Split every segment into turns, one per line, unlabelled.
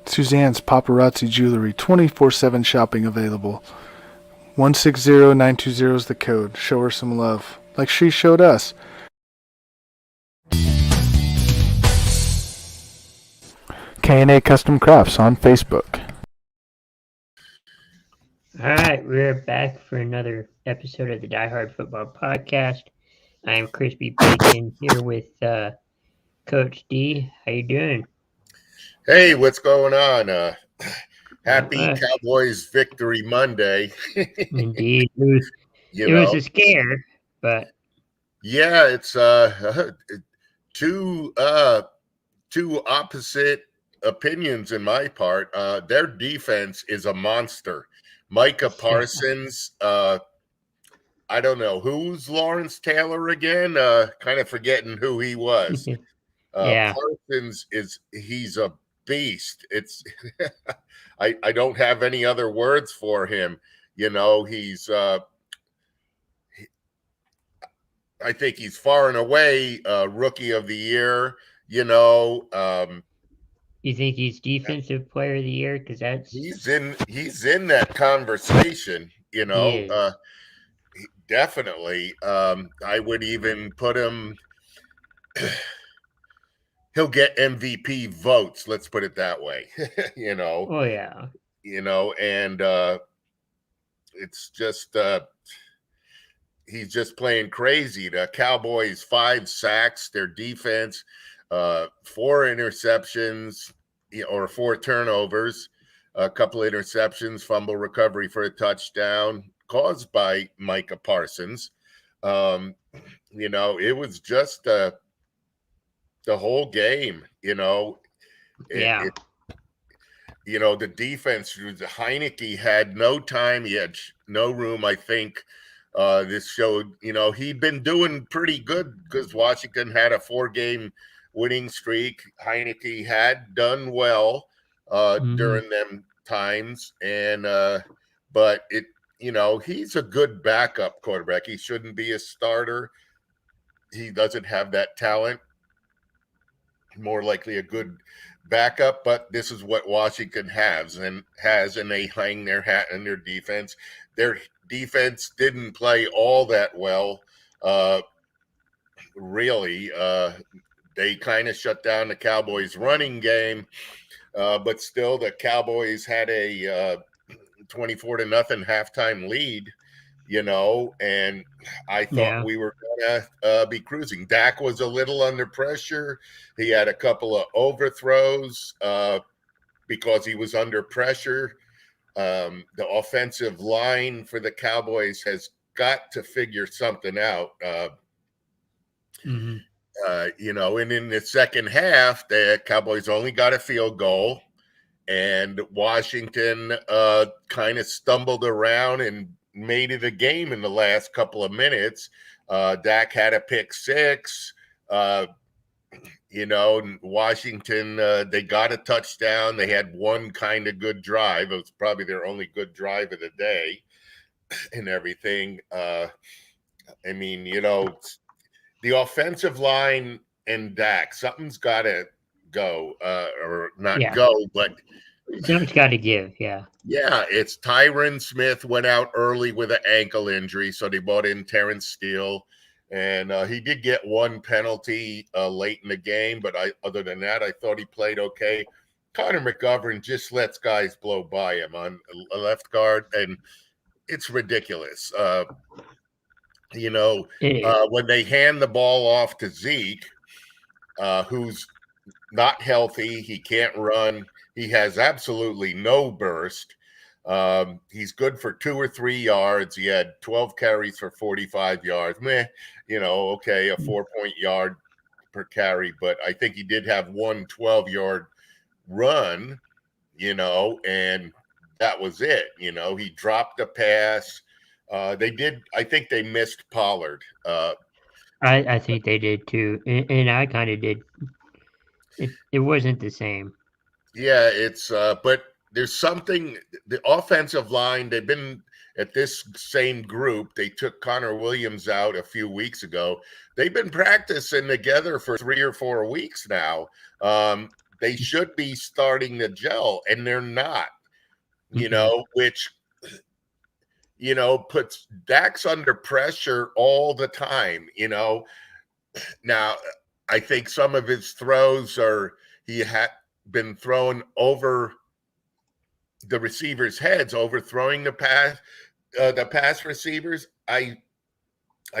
Suzanne's Paparazzi Jewelry, 24/7 shopping available. 160920 is the code. Show her some love, like she showed us. K&A Custom Crafts on Facebook.
All right, we're back for another episode of the Diehard Football Podcast. I am Crispy Bacon here with Coach D. How you doing?
Hey, what's going on? Happy Cowboys Victory Monday.
Indeed. It was a scare, but
yeah, it's two opposite opinions in my part. Their defense is a monster. Micah Parsons, I don't know who's Lawrence Taylor again. Kind of forgetting who he was.
Yeah.
Parsons he's a beast. It's I don't have any other words for him. You know, he's I think he's far and away rookie of the year. You know,
you think he's defensive player of the year? Because that's
he's in that conversation. You know, definitely. I would even put him. He'll get MVP votes. Let's put it that way. You know.
Oh yeah.
You know, and it's just he's just playing crazy. The Cowboys 5 sacks. Their defense 4 interceptions or 4 turnovers, a couple of interceptions, fumble recovery for a touchdown caused by Micah Parsons. You know, it was just the whole game, you know. You know, the defense, Heineke had no time. He had no room, I think. This showed, you know, he'd been doing pretty good because Washington had a 4-game winning streak. Heineke had done well during them times. And, but it, you know, he's a good backup quarterback. He shouldn't be a starter. He doesn't have that talent. More likely a good backup, but this is what Washington has, and they hang their hat in their defense. Their defense didn't play all that well, really. They kind of shut down the Cowboys' running game, but still the Cowboys had a 24-0 halftime lead, you know, and I thought we were going to be cruising. Dak was a little under pressure. He had a couple of overthrows because he was under pressure. The offensive line for the Cowboys has got to figure something out. You know, and in the second half, the Cowboys only got a field goal, and Washington kind of stumbled around and made it a game in the last couple of minutes. Dak had a pick 6. You know, Washington, they got a touchdown. They had one kind of good drive. It was probably their only good drive of the day and everything. I mean, you know, the offensive line and Dak, something's got to go or not go, but
something's got to give. Yeah.
Yeah, it's Tyron Smith went out early with an ankle injury, so they brought in Terrence Steele. And he did get one penalty late in the game, but other than that, I thought he played okay. Connor McGovern just lets guys blow by him on a left guard, and it's ridiculous. You know, when they hand the ball off to Zeke, who's not healthy, he can't run, he has absolutely no burst. He's good for 2 or 3 yards. He had 12 carries for 45 yards. You know, okay, a 4-point yard per carry, but I think he did have one 12-yard run, you know, and that was it. You know, he dropped a pass. They did. I think they missed Pollard.
I think they did too, and I kind of did. It wasn't the same.
Yeah, it's but there's something. The offensive line. They've been at this same group. They took Connor Williams out a few weeks ago. They've been practicing together for 3 or 4 weeks now. They should be starting to gel, and they're not. Which puts Dax under pressure all the time. Now I think some of his throws are he had been thrown over the receivers' heads, overthrowing the pass receivers. I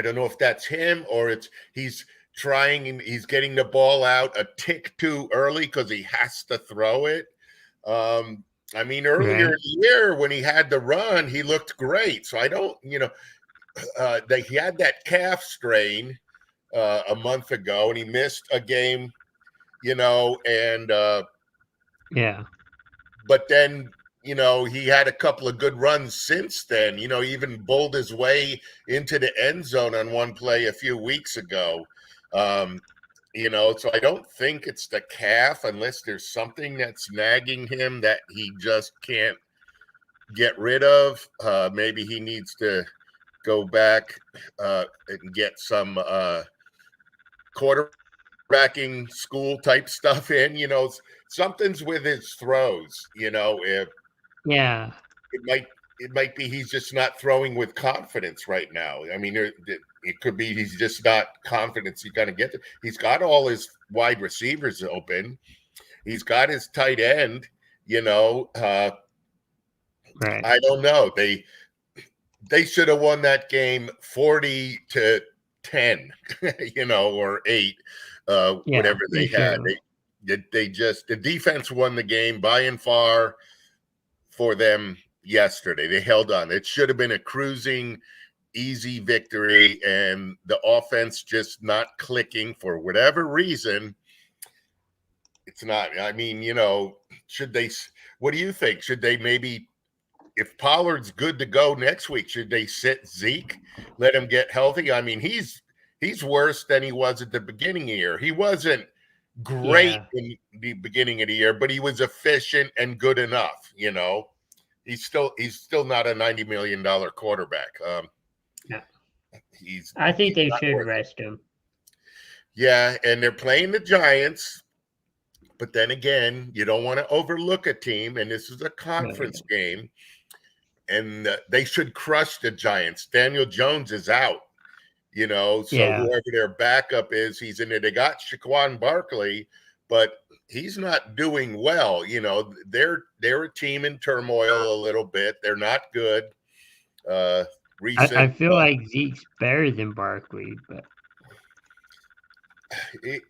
don't know if that's him or he's trying and he's getting the ball out a tick too early because he has to throw it. Earlier in the year when he had the run, he looked great. So I don't, that he had that calf strain a month ago and he missed a game, and
Yeah.
but then he had a couple of good runs since then. He even bowled his way into the end zone on one play a few weeks ago. So I don't think it's the calf unless there's something that's nagging him that he just can't get rid of. Maybe he needs to go back and get some quarterbacking school type stuff in. Something's with his throws. If
Yeah.
it might be he's just not throwing with confidence right now. It could be he's just not confident he's going to get there. He's got all his wide receivers open. He's got his tight end.
Right.
I don't know. They should have won that game 40-10, or 8, whatever they had. The defense won the game by and far for them yesterday. They held on. It should have been a cruising, easy victory, and the offense just not clicking for whatever reason. It's not. Should they? What do you think? Should they maybe, if Pollard's good to go next week, should they sit Zeke, let him get healthy? He's worse than he was at the beginning of the year. He wasn't great in the beginning of the year, but he was efficient and good enough. He's still not a $90 million quarterback.
I think they should rest him.
Yeah, and they're playing the Giants, but then again, you don't want to overlook a team, and this is a conference game, and they should crush the Giants. Daniel Jones is out, so whoever their backup is, he's in there. They got Shaquan Barkley, but he's not doing well. They're a team in turmoil a little bit. They're not good.
I feel like Zeke's better than Barkley, but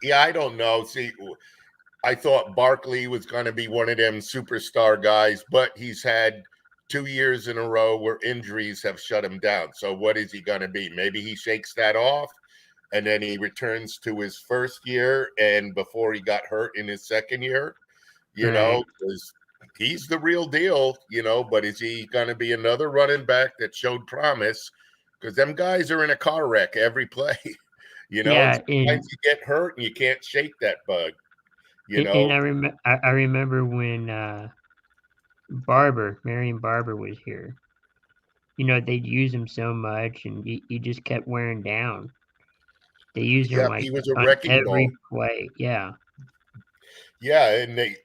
yeah, I don't know. See, I thought Barkley was going to be one of them superstar guys, but he's had 2 years in a row where injuries have shut him down. So what is he going to be? Maybe he shakes that off and then he returns to his first year and before he got hurt in his second year, because he's the real deal, but is he going to be another running back that showed promise? Because them guys are in a car wreck every play, sometimes you get hurt and you can't shake that bug,
And I remember when Marion Barber was here. They'd use him so much, and he just kept wearing down. They used him
he was a
on
wrecking
every
ball.
play. Yeah.
Yeah, and they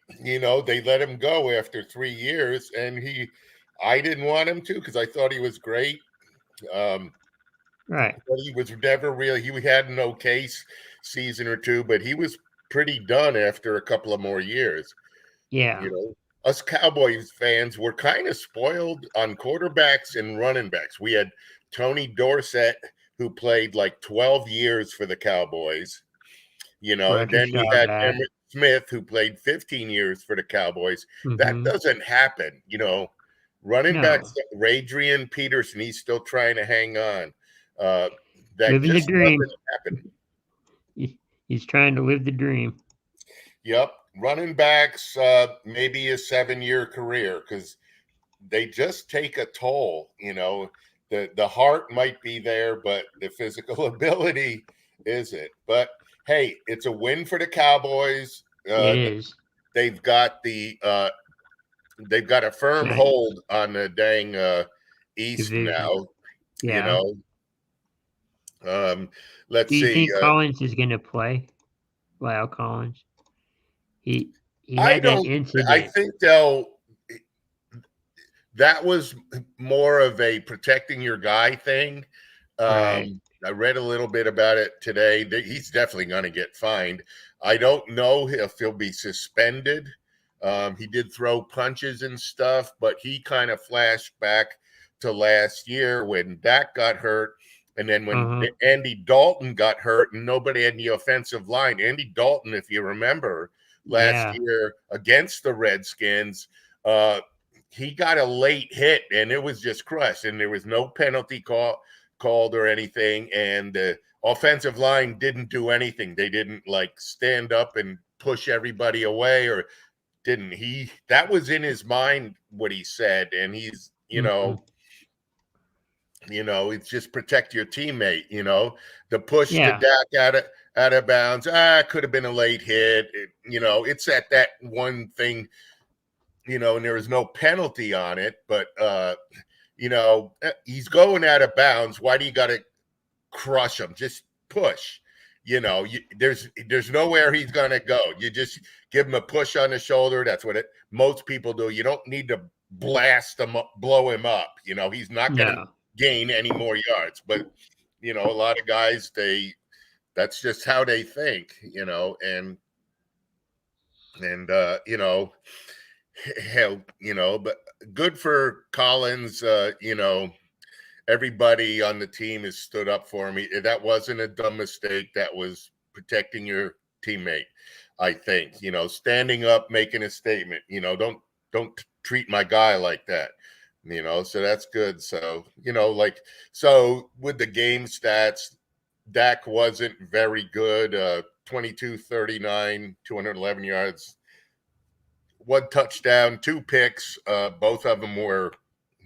let him go after 3 years, and I didn't want him to because I thought he was great.
Right.
But he was never really. He had an okay season or two, but he was pretty done after a couple of more years.
Yeah.
Us Cowboys fans were kind of spoiled on quarterbacks and running backs. We had Tony Dorsett, who played like 12 years for the Cowboys, and then we had Emmitt Smith, who played 15 years for the Cowboys.
Mm-hmm.
That doesn't happen, running backs, Radrian Peterson, he's still trying to hang on. That
living
just
the dream.
doesn't happen.
He's trying to live the dream.
Yep. Running backs, maybe a 7-year career because they just take a toll, the heart might be there, but the physical ability isn't. But hey, it's a win for the Cowboys.
It is.
They've got they've got a firm
Right.
hold on the dang East
Division.
now. You
Yeah.
know, let's
Do you
see.
think Collins is going to play? Lyle Collins. He
I
had that
don't. I
incident.
think they'll. That was more of a protecting your guy thing.
Right.
I read a little bit about it today. He's definitely going to get fined. I don't know if he'll be suspended. He did throw punches and stuff, but he kind of flashed back to last year when Dak got hurt. And then when
Uh-huh.
Andy Dalton got hurt and nobody had the offensive line. Andy Dalton, if you remember, last
Yeah.
year against the Redskins, he got a late hit and it was just crushed. And there was no penalty called or anything. And the offensive line didn't do anything. They didn't like stand up and push everybody away or didn't he? That was in his mind what he said. And he's, it's just protect your teammate, the push to
Yeah.
Dak out of bounds. Could have been a late hit. It's at that one thing, and there was no penalty on it, but he's going out of bounds. Why do you got to crush him? Just push. There's nowhere he's gonna go. You just give him a push on the shoulder. That's what most people do. You don't need to blast him up, blow him up. He's not gonna
No.
gain any more yards. But a lot of guys that's just how they think. And hell, but good for Collins. Everybody on the team has stood up for me. That wasn't a dumb mistake. That was protecting your teammate. I think, standing up, making a statement, don't treat my guy like that, so that's good. So, so with the game stats, Dak wasn't very good. 22, 39, 211 yards, 1 touchdown, 2 picks. Both of them were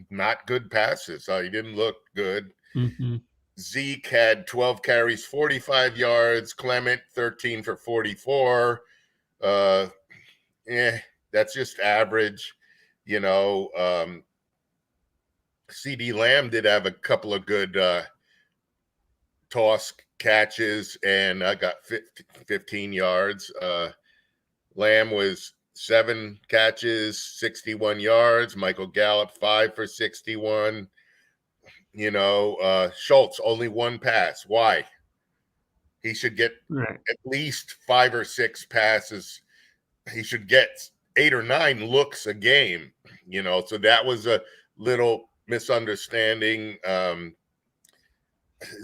not good passes. He didn't look good.
Mm-hmm.
Zeke had 12 carries, 45 yards. Clement, 13 for 44. That's just average. CD Lamb did have a couple of good toss catches and I got 15 yards. Lamb was 7 catches, 61 yards. Michael Gallup, 5 for 61. Schultz, only 1 pass. Why? He should get at least 5 or 6 passes. He should get 8 or 9 looks a game, so that was a little misunderstanding.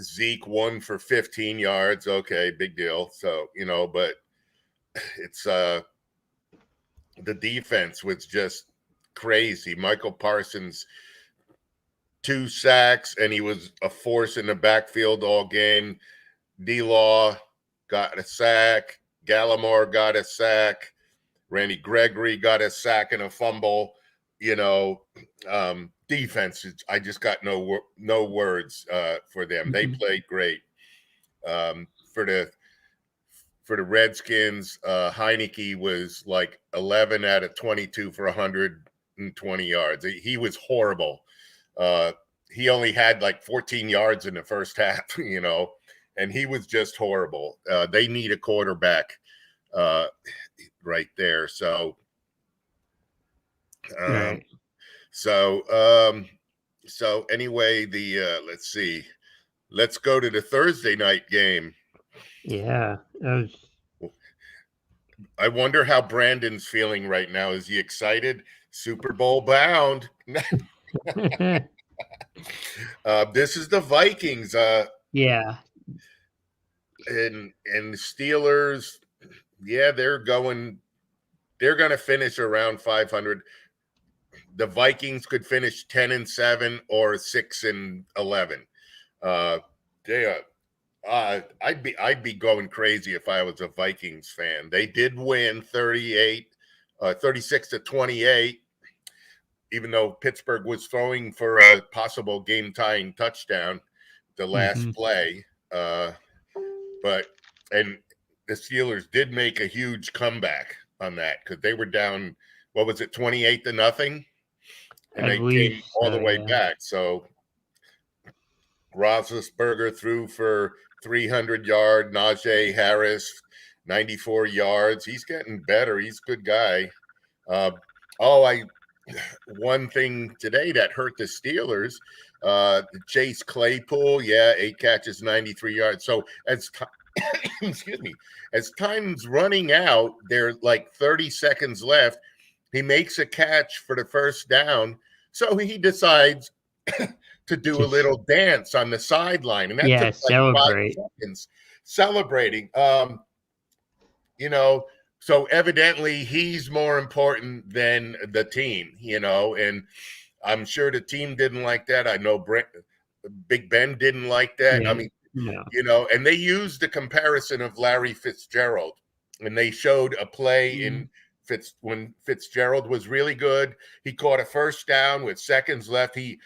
Zeke 1 for 15 yards. Okay, big deal. So, but it's the defense was just crazy. Michael Parsons, 2 sacks, and he was a force in the backfield all game. D-Law got a sack. Gallimore got a sack. Randy Gregory got a sack and a fumble. Defense, I just got no words for them. They played great. For the Redskins, Heineke was like 11 out of 22 for 120 yards. He was horrible. He only had like 14 yards in the first half, and he was just horrible. They need a quarterback right there. So, so anyway, let's see. Let's go to the Thursday night game.
Yeah,
I wonder how Brandon's feeling right now. Is he excited? Super Bowl bound. This is the Vikings.
Yeah.
And the Steelers, they're going to finish around 500. The Vikings could finish 10-7 or 6-11. I'd be going crazy if I was a Vikings fan. They did win 36-28. even though Pittsburgh was throwing for a possible game-tying touchdown the last play. But the Steelers did make a huge comeback on that because they were down, what was it, 28-0? And
I
they
believe
came all the
so,
way
yeah.
back. So Roethlisberger threw for 300 yard. Najee Harris, 94 yards. He's getting better. He's a good guy. One thing today that hurt the Steelers, Chase Claypool, 8 catches, 93 yards. So as excuse me, as time's running out, there's like 30 seconds left. He makes a catch for the first down. So he decides to do a little dance on the sideline. And that took like
celebrate.
5 seconds celebrating. So evidently he's more important than the team, and I'm sure the team didn't like that. I know Big Ben didn't like that.
Yeah,
I mean,
no.
and they used the comparison of Larry Fitzgerald, and they showed a play in when Fitzgerald was really good. He caught a first down with seconds left. He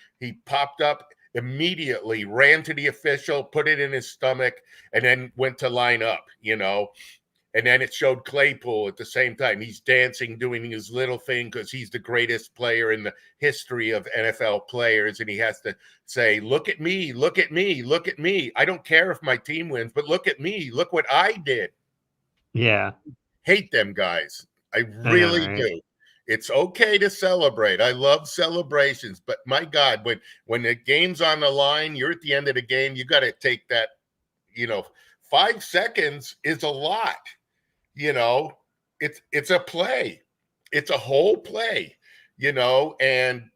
popped up immediately, ran to the official, put it in his stomach, and then went to line up, And then it showed Claypool at the same time. He's dancing, doing his little thing because he's the greatest player in the history of NFL players. And he has to say, look at me, look at me, look at me. I don't care if my team wins, but look at me. Look what I did.
Yeah.
Hate them guys. I
I
really
know, right?
do. It's okay to celebrate. I love celebrations. But my God, when the game's on the line, you're at the end of the game, you got to take that, 5 seconds is a lot. It's a play. It's a whole play, and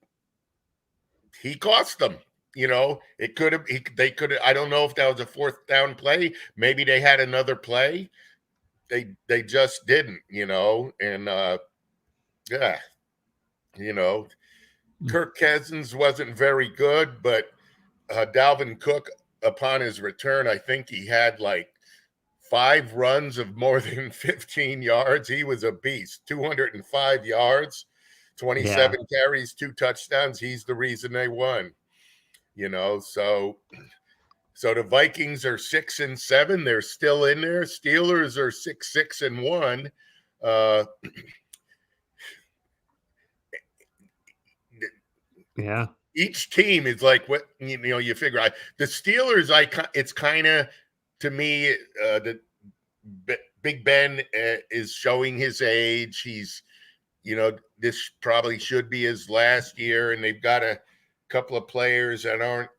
he cost them. It could have, they could have, I don't know if that was a fourth down play. Maybe they had another play. They just didn't, and Kirk Cousins wasn't very good, but Dalvin Cook, upon his return, I think he had like 5 runs of more than 15 yards. He was a beast. 205 yards, 27 carries, 2 touchdowns. He's the reason they won. So the Vikings are 6-7. They're still in there. Steelers are 6-1.
Yeah.
Each team is like what you figure out. The Steelers, it's kind of, to me, the Big Ben is showing his age. He's, this probably should be his last year, and they've got a couple of players that aren't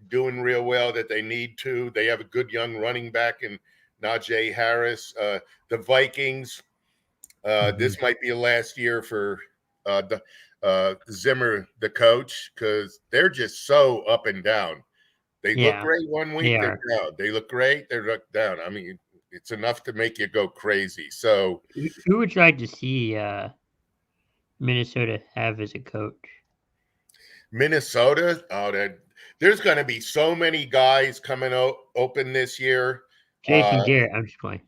doing real well that they need to. They have a good young running back in Najee Harris. The Vikings, this might be a last year for Zimmer, the coach, because they're just so up and down. They look great one week, they're down. They look great, they're down. I mean, it's enough to make you go crazy. So,
who would you like to see Minnesota have as a coach?
Minnesota, there's going to be so many guys coming open this year.
Jason Garrett, I'm just playing.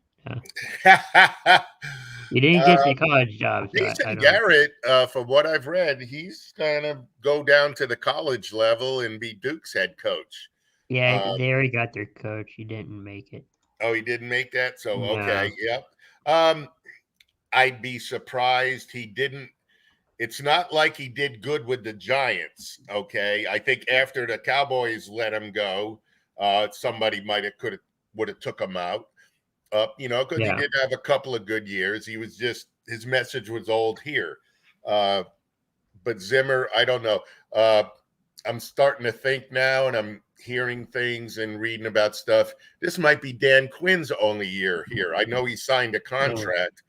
He didn't get the college job. So
Jason Garrett, from what I've read, he's going to go down to the college level and be Duke's head coach.
Yeah, they already got their coach. He didn't make it.
Oh, he didn't make that? So,
No.
okay, yep. I'd be surprised he didn't. It's not like he did good with the Giants, okay? I think after the Cowboys let him go, somebody would have took him out. Because he did have a couple of good years. He was just, his message was old here. But Zimmer, I don't know. I'm starting to think now, and I'm hearing things and reading about stuff. This might be Dan Quinn's only year here. I know he signed a contract,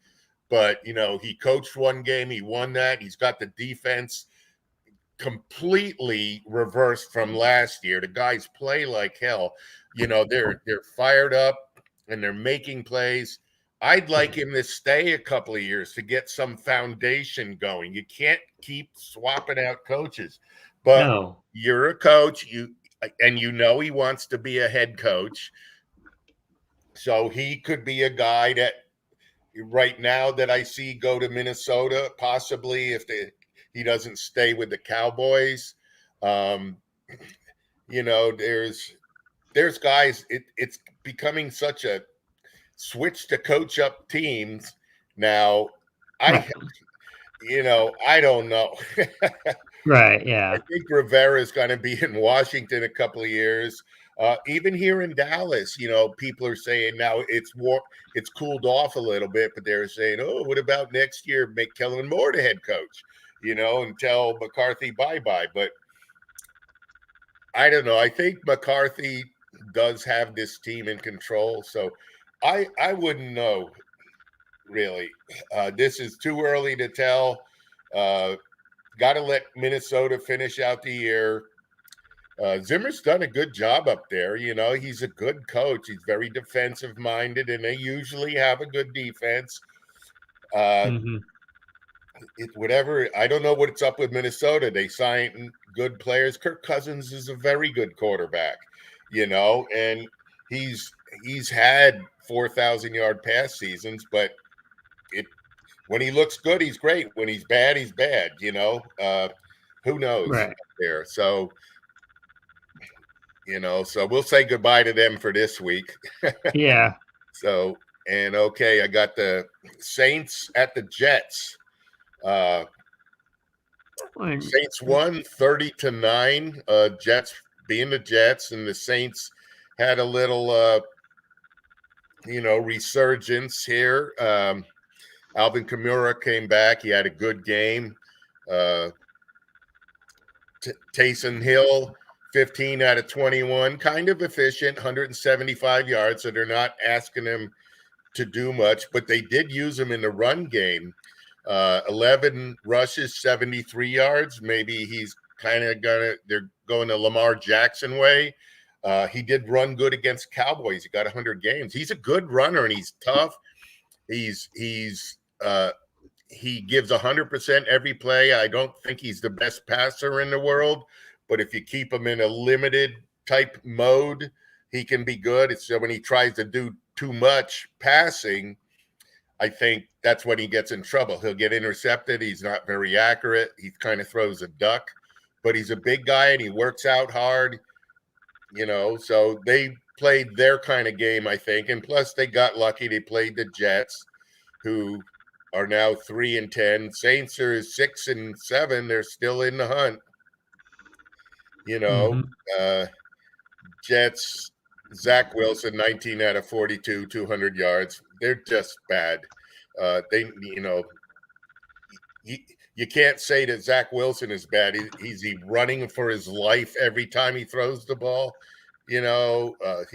but, he coached one game. He won that. He's got the defense completely reversed from last year. The guys play like hell. They're fired up and they're making plays. I'd like him to stay a couple of years to get some foundation going. You can't keep swapping out coaches. But you're a coach, and he wants to be a head coach. So he could be a guy that right now that I see go to Minnesota, possibly if he doesn't stay with the Cowboys. There's guys. It's becoming such a switch to coach up teams now. I I don't know.
Right. Yeah.
I think Rivera is going to be in Washington a couple of years. Even here in Dallas, people are saying now it's cooled off a little bit, but they're saying, oh, what about next year? Make Kellen Moore the head coach, and tell McCarthy bye-bye. But I don't know. I think McCarthy does have this team in control. So I wouldn't know, really. This is too early to tell. Got to let Minnesota finish out the year. Zimmer's done a good job up there. He's a good coach. He's very defensive minded, and they usually have a good defense. Whatever. I don't know what's up with Minnesota. They sign good players. Kirk Cousins is a very good quarterback, and he's had 4,000-yard pass seasons, but when he looks good, he's great. When he's bad, he's bad. Who knows
Right.
there? So, so we'll say goodbye to them for this week.
Yeah.
So, and okay, I got the Saints at the Jets. Saints won 30-9. Jets being the Jets, and the Saints had a little, resurgence here. Alvin Kamara came back. He had a good game. Taysom Hill, 15 out of 21, kind of efficient, 175 yards. So they're not asking him to do much, but they did use him in the run game. 11 rushes, 73 yards. Maybe he's kind of they're going the Lamar Jackson way. He did run good against Cowboys. He got 100 games. He's a good runner, and he's tough. He gives 100% every play. I don't think he's the best passer in the world, but if you keep him in a limited type mode, he can be good. It's when he tries to do too much passing, I think that's when he gets in trouble. He'll get intercepted. He's not very accurate. He kind of throws a duck, but he's a big guy and he works out hard, so they played their kind of game, I think. And plus they got lucky. They played the Jets, who are now 3-10. Saints are 6-7. They're still in the hunt. Jets, Zach Wilson, 19 out of 42, 200 yards. They're just bad. You can't say that Zach Wilson is bad. He's running for his life every time he throws the ball. He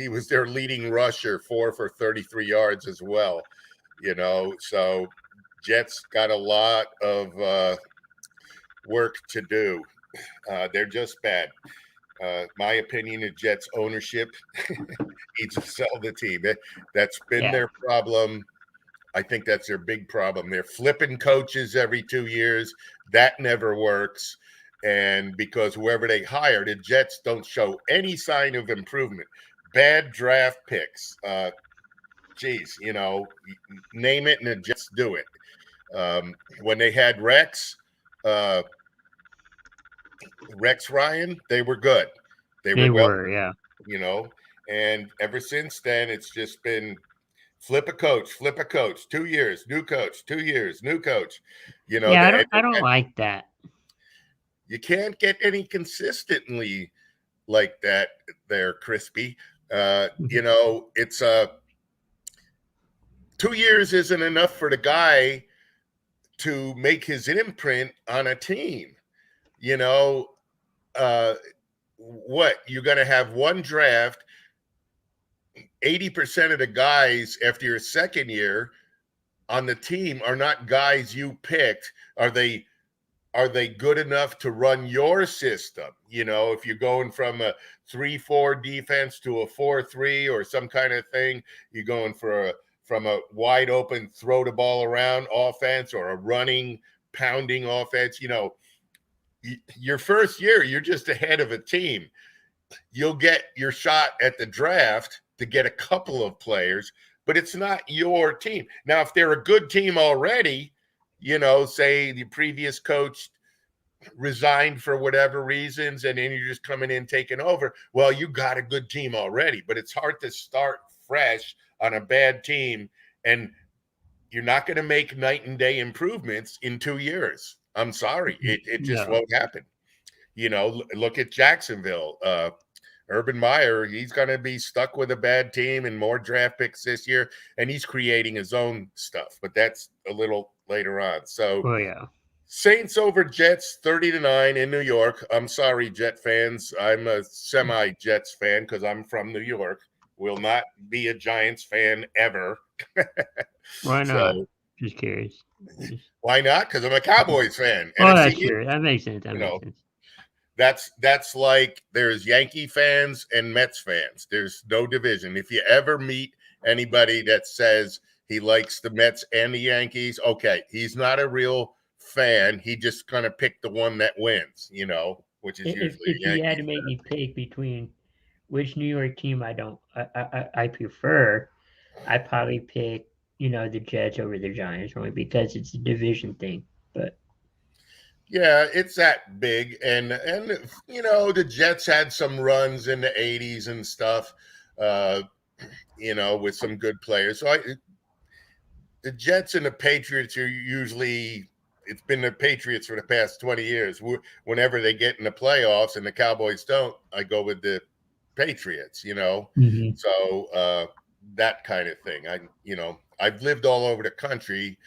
was their leading rusher, 4 for 33 yards as well. So Jets got a lot of work to do. They're just bad. My opinion of Jets ownership needs to sell the team. That's been their problem. I think that's their big problem. They're flipping coaches every 2 years. That never works. And because whoever they hire, the Jets don't show any sign of improvement. Bad draft picks. Name it and the Jets do it. When they had Rex Ryan, they were good. They were,
yeah.
And ever since then, it's just been flip a coach, 2 years, new coach, 2 years, new coach.
I don't like that.
You can't get any consistently like that there, Crispy. It's 2 years isn't enough for the guy to make his imprint on a team. What you're going to have one draft, 80% of the guys after your second year on the team are not guys you picked. Are they good enough to run your system? If you're going from a 3-4 defense to a 4-3 or some kind of thing, you're going from a wide open throw the ball around offense or a running pounding offense. Your first year, you're just ahead of a team. You'll get your shot at the draft to get a couple of players, but it's not your team. Now, if they're a good team already, say the previous coach resigned for whatever reasons, and then you're just coming in taking over. Well, you got a good team already, but it's hard to start fresh on a bad team, and you're not going to make night and day improvements in 2 years. I'm sorry, it just
No.
won't happen. Look at Jacksonville. Urban Meyer, he's going to be stuck with a bad team and more draft picks this year, and he's creating his own stuff. But that's a little later on. So,
Oh yeah.
Saints over Jets 30-9 in New York. I'm sorry, Jet fans. I'm a semi-Jets fan because I'm from New York. Will not be a Giants fan ever.
Why not?
So,
Just curious.
why not? Because I'm a Cowboys fan.
Oh,
NFC
that's true. That makes sense. That makes sense.
That's like there's Yankee fans and Mets fans. There's no division. If you ever meet anybody that says he likes the Mets and the Yankees, okay, he's not a real fan. He just kind of picked the one that wins, which is usually
If you had to make me pick between which New York team I prefer, I probably pick the Jets over the Giants only because it's a division thing. But
yeah, it's that big, and the Jets had some runs in the '80s and stuff, with some good players. So the Jets and the Patriots are usually. It's been the Patriots for the past 20 years. Whenever they get in the playoffs and the Cowboys don't, I go with the Patriots,
Mm-hmm.
So that kind of thing. I've lived all over the country,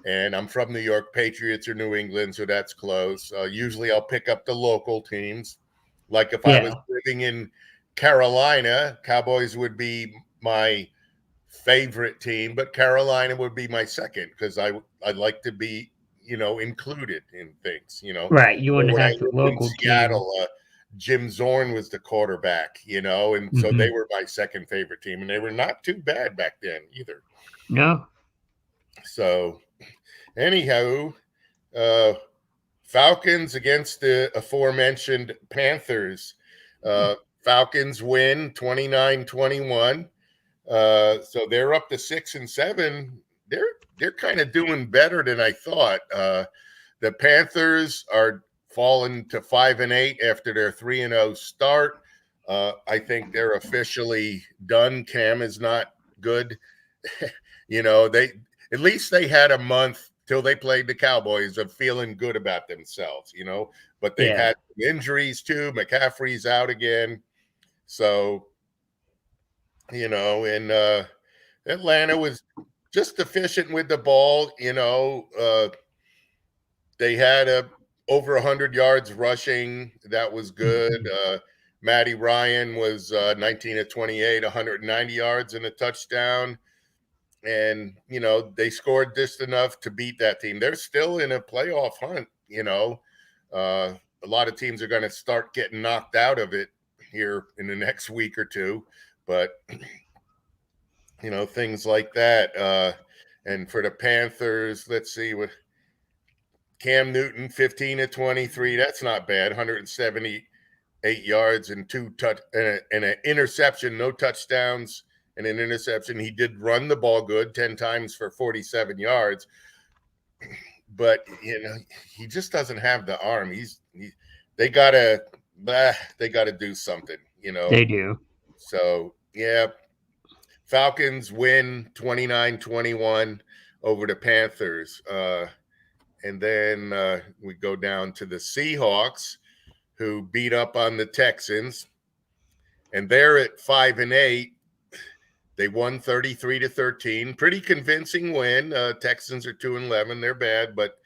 and I'm from New York. Patriots or New England, so that's close. Usually I'll pick up the local teams. Like if I was living in Carolina, Cowboys would be my favorite team, but Carolina would be my second because I'd like to be included in things.
Right, you want to
when I
have the
lived
local
in Seattle, Jim Zorn was the quarterback, and so they were my second favorite team, and they were not too bad back then either.
No.
So, anyhow, Falcons against the aforementioned Panthers. Falcons win 29-21. So they're up to 6-7. They're kind of doing better than I thought. The Panthers are fallen to 5-8 after their 3-0 start. I think they're officially done. Cam is not good. They at least they had a month till they played the Cowboys of feeling good about themselves, but they've had injuries too. McCaffrey's out again. So, and Atlanta was just efficient with the ball. They had over 100 yards rushing. That was good. Matty Ryan was 19 of 28, 190 yards and a touchdown. And, they scored just enough to beat that team. They're still in a playoff hunt, a lot of teams are going to start getting knocked out of it here in the next week or two. But, things like that. And for the Panthers, let's see what Cam Newton, 15 of 23. That's not bad. 178 yards and and an interception, no touchdowns and an interception. He did run the ball good, 10 times for 47 yards. But, he just doesn't have the arm. They gotta do something,
They do.
So, yeah, Falcons win 29-21 over the Panthers. And then we go down to the Seahawks, who beat up on the Texans. And they're at 5-8. They won 33-13. Pretty convincing win. Texans are 2-11. They're bad, but,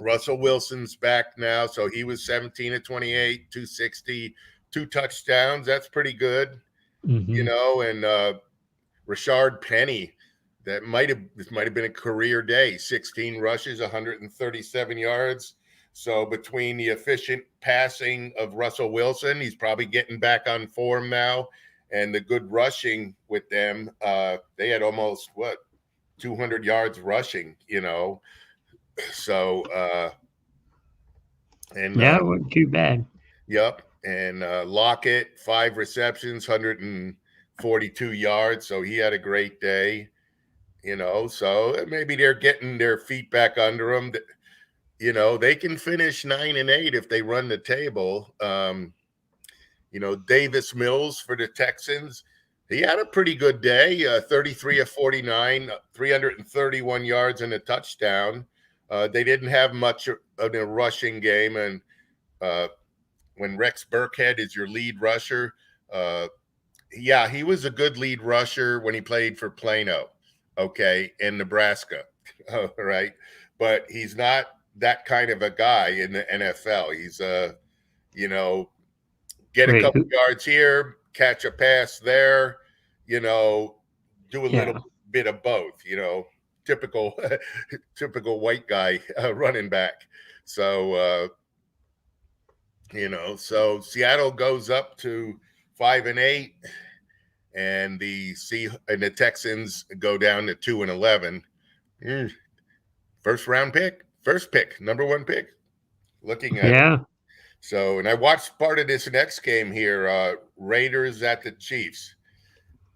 Russell Wilson's back now. So he was 17 of 28, 260, 2 touchdowns. That's pretty good.
Mm-hmm.
And Rashard Penny, this might have been a career day. 16 rushes, 137 yards. So between the efficient passing of Russell Wilson, he's probably getting back on form now, and the good rushing with them, they had almost 200 yards rushing, So and
it wasn't too bad.
Yep. And Lockett, 5 receptions, 142 yards. So he had a great day, So maybe they're getting their feet back under them. they can finish 9-8 if they run the table. Davis Mills for the Texans, he had a pretty good day. 33 of 49, 331 yards and a touchdown. They didn't have much of a rushing game, and when Rex Burkhead is your lead rusher, he was a good lead rusher when he played for Plano, in Nebraska, right? But he's not that kind of a guy in the NFL. He's get a couple yards here, catch a pass there, do a little bit of both, typical white guy running back. So so Seattle goes up to 5-8, and the Texans go down to 2-11. First pick, number one pick. Looking at it. So, and I watched part of this next game here, Raiders at the Chiefs.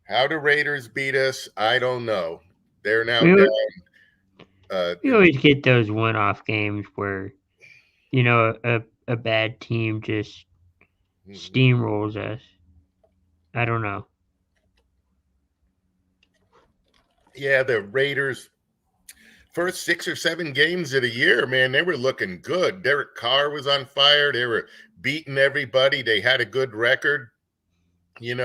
How the Raiders beat us, I don't know. They're now down.
We always get those one-off games where, a bad team just steamrolls us. I don't know.
Yeah, the Raiders, first 6 or 7 games of the year, man, they were looking good. Derek Carr was on fire. They were beating everybody. They had a good record, and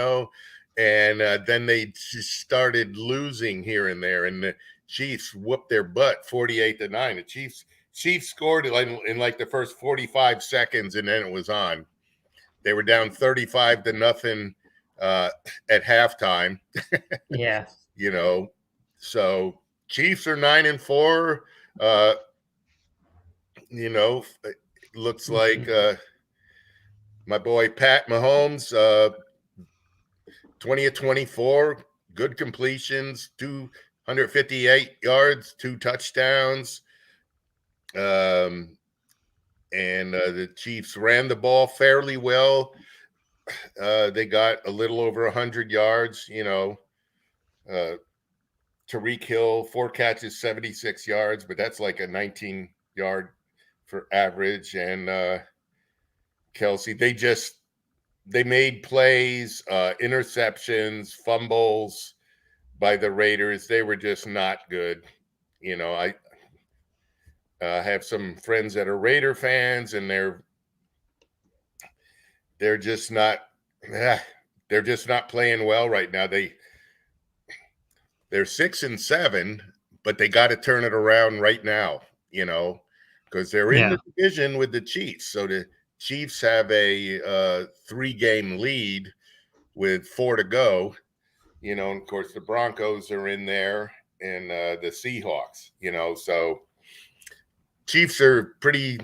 then they just started losing here and there. And the Chiefs whooped their butt 48-9. The Chiefs scored in like the first 45 seconds, and then it was on. They were down 35-0 at halftime.
Yeah.
So Chiefs are 9-4. It looks like my boy Pat Mahomes, 20 of 24, good completions, 258 yards, 2 touchdowns. And the Chiefs ran the ball fairly well. They got a little over 100 yards, Tyreek Hill, 4 catches, 76 yards, but that's like a 19-yard for average. And Kelsey, they made plays, interceptions, fumbles by the Raiders. They were just not good. I have some friends that are Raider fans, and they're just not playing well right now. They're 6-7, but they got to turn it around right now, because they're in the division with the Chiefs. So the Chiefs have a 3-game lead with 4 to go, and of course the Broncos are in there, and the Seahawks, so Chiefs are pretty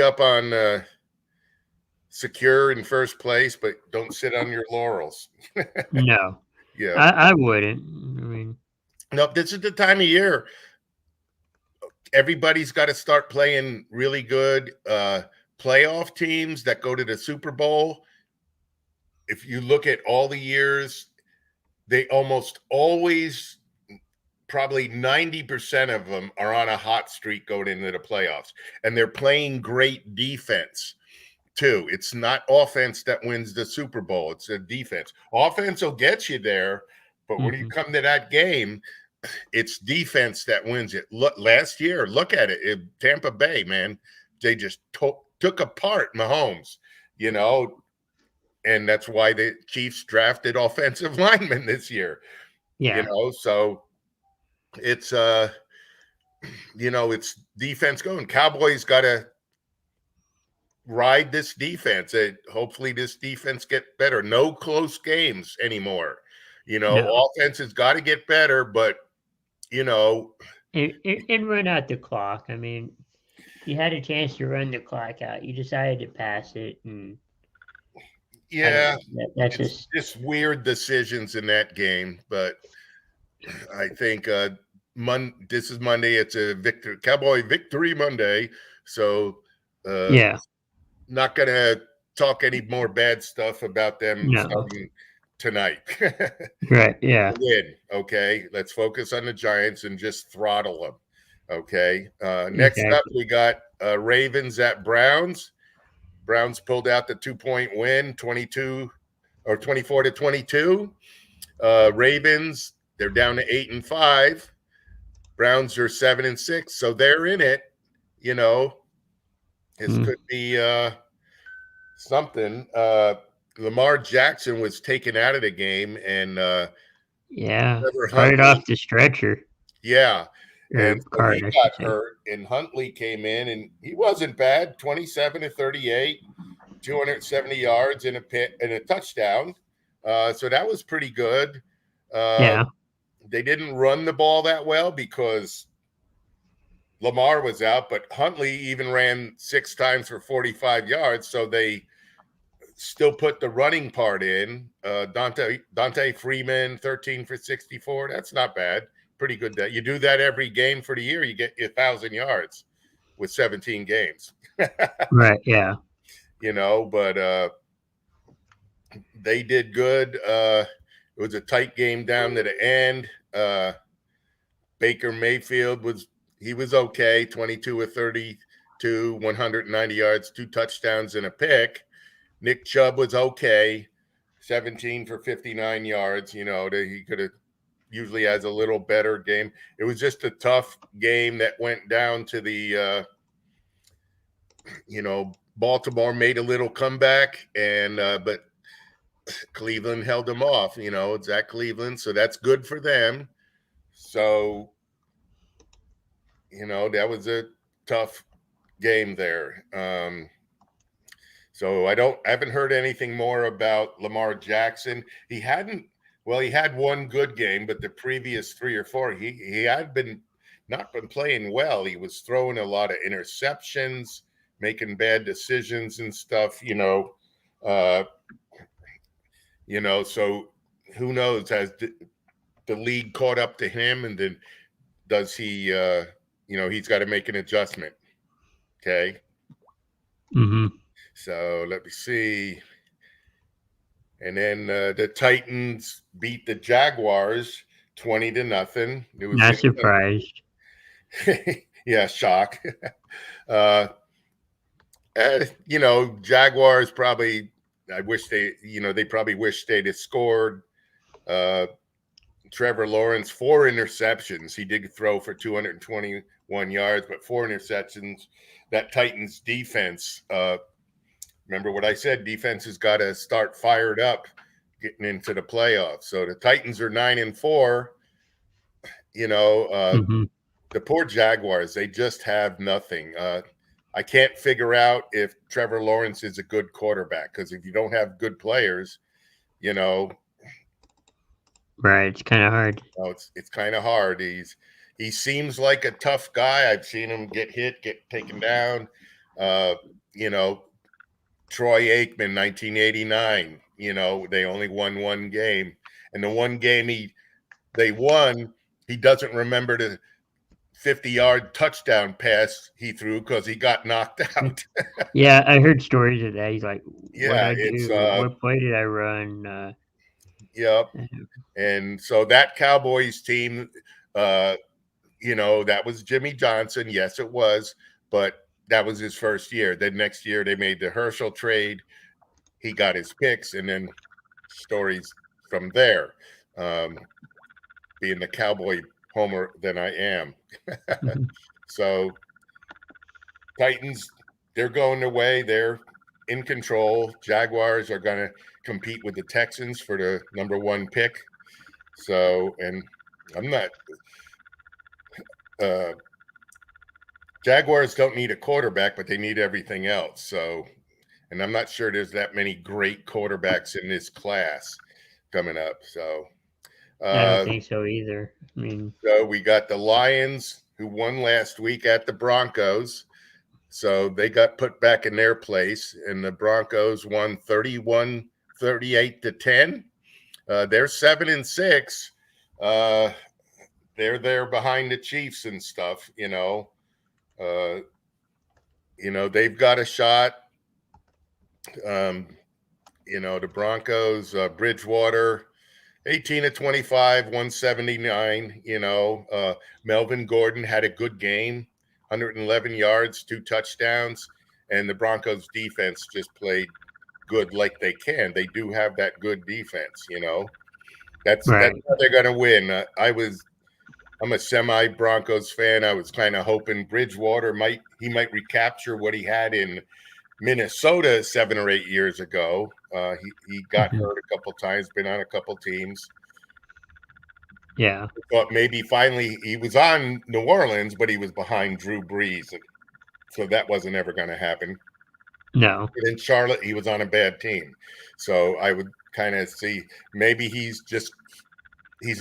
up on secure in first place, but don't sit on your laurels.
No.
Yeah,
I wouldn't. I mean,
no, this is the time of year. Everybody's got to start playing really good. Playoff teams that go to the Super Bowl, if you look at all the years, they almost always, probably 90% of them are on a hot streak going into the playoffs. And they're playing great defense too. It's not offense that wins the Super Bowl. It's a defense. Offense will get you there, but when you come to that game, it's defense that wins it. Last year, look at it. Tampa Bay, man, they just took apart Mahomes, and that's why the Chiefs drafted offensive linemen this year.
Yeah.
So it's it's defense going. Cowboys got to ride this defense. Hopefully this defense get better. No close games anymore. Offense has got to get better, but
and run out the clock. I mean, you had a chance to run the clock out. You decided to pass it, and that's
just weird decisions in that game. But I think this is Monday. It's a Cowboy Victory Monday, so not gonna talk any more bad stuff about them starting tonight.
Right. Yeah.
Win. Okay. Let's focus on the Giants and just throttle them. Okay. Next up, we got Ravens at Browns. Browns pulled out the 2-point win, 24-22. Ravens, they're down to 8-5. Browns are 7-6, so they're in it. You know, this could be something. Lamar Jackson was taken out of the game, and
Yeah,
Trevor
carted
Huntley,
off the stretcher.
yeah,
Or
and so
cart,
he
I
got
should say.
hurt, and Huntley came in, and he wasn't bad. 27-38, 270 yards and a touchdown. So that was pretty good.
Yeah.
They didn't run the ball that well because Lamar was out, but Huntley even ran 6 times for 45 yards. So they still put the running part in. Dante Freeman, 13 for 64. That's not bad. Pretty good. That you do that every game for the year, you get 1,000 yards with 17 games.
Right. Yeah.
You know, but they did good. It was a tight game down to the end. Baker Mayfield was okay, 22 of 32, 190 yards, 2 touchdowns and a pick. Nick Chubb was okay, 17 for 59 yards. You know, he could have usually has a little better game. It was just a tough game that went down to the, Baltimore made a little comeback, and but Cleveland held them off. You know, it's at Cleveland, so that's good for them. So, you know, that was a tough game there. So I haven't heard anything more about Lamar Jackson. He had one good game, but the previous 3 or 4, he had not been playing well. He was throwing a lot of interceptions, making bad decisions and stuff, so who knows? Has the league caught up to him, and then does he, he's got to make an adjustment. Okay.
Mm-hmm.
So let me see. And then the Titans beat the Jaguars 20-0. It was
Not surprised.
Yeah, shock. Jaguars probably, I wish they probably wish they'd have scored. Trevor Lawrence, 4 interceptions. He did throw for 221 yards, but 4 interceptions. That Titans defense, remember what I said, defense has got to start fired up getting into the playoffs. So the Titans are 9-4.
Mm-hmm.
The poor Jaguars, they just have nothing. I can't figure out if Trevor Lawrence is a good quarterback, because if you don't have good players,
Right, it's kind of hard.
It's kind of hard. He seems like a tough guy. I've seen him get hit, get taken down. Troy Aikman, 1989. They only won 1 game, and the 1 game they won, he doesn't remember the 50-yard touchdown pass he threw because he got knocked out.
Yeah, I heard stories of that. He's like,
Yeah,
what play did I run?
Yep. And so that Cowboys team, that was Jimmy Johnson. Yes, it was, but that was his first year. Then next year they made the Herschel trade. He got his picks, and then stories from there. Being the Cowboy homer than I am. So Titans, they're going their way. They're in control. Jaguars are going to compete with the Texans for the number 1 pick. So, and I'm not Jaguars don't need a quarterback, but they need everything else. So, and I'm not sure there's that many great quarterbacks in this class coming up. So,
I don't think so either. I mean,
so we got the Lions, who won last week at the Broncos. So they got put back in their place, and the Broncos won 38-10. They're 7-6. They're there behind the Chiefs and stuff. They've got a shot. The Broncos, Bridgewater, 18-25, 179. Melvin Gordon had a good game, 111 yards, 2 touchdowns, and the Broncos defense just played good like they can. They do have that good defense, you know. That's
Right.
how they're going to win. I'm a semi Broncos fan. I was kind of hoping Bridgewater might recapture what he had in Minnesota 7 or 8 years ago. He got
Mhm.
hurt a couple times, been on a couple teams.
Yeah.
But maybe finally he was on New Orleans, but he was behind Drew Brees, so that wasn't ever going to happen.
No.
And in Charlotte, he was on a bad team, so I would kind of see maybe he's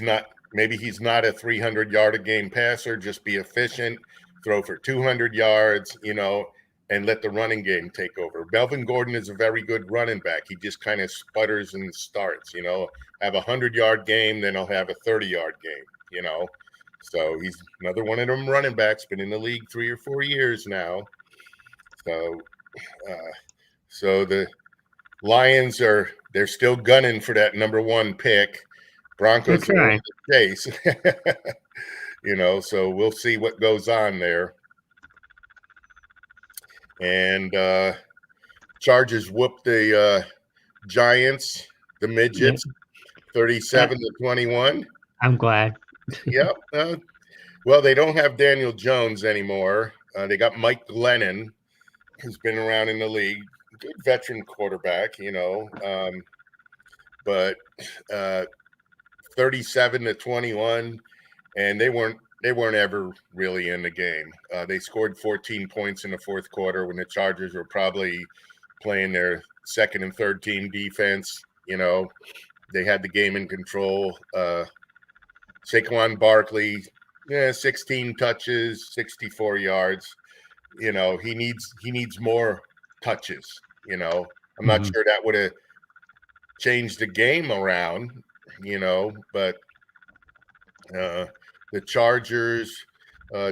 not a 300-yard a game passer. Just be efficient, throw for 200 yards, you know, and let the running game take over. Melvin Gordon is a very good running back. He just kind of sputters and starts, you know, have a 100-yard game, then he'll have a 30-yard game, you know. So he's another one of them running backs, been in the league 3 or 4 years now. So the Lions they're still gunning for that number 1 pick. Broncos are in the chase. You know, so we'll see what goes on there. And Chargers whooped the Giants, the midgets, 37-21.
I'm glad.
Yep. Well, they don't have Daniel Jones anymore. They got Mike Glennon, who's been around in the league, good veteran quarterback, you know. But 37-21, and they weren't ever really in the game. They scored 14 points in the fourth quarter when the Chargers were probably playing their second and third team defense. You know, they had the game in control. Saquon Barkley, 16 touches, 64 yards. You know, he needs more touches. You know, I'm not sure that would have changed the game around. You know, but the Chargers,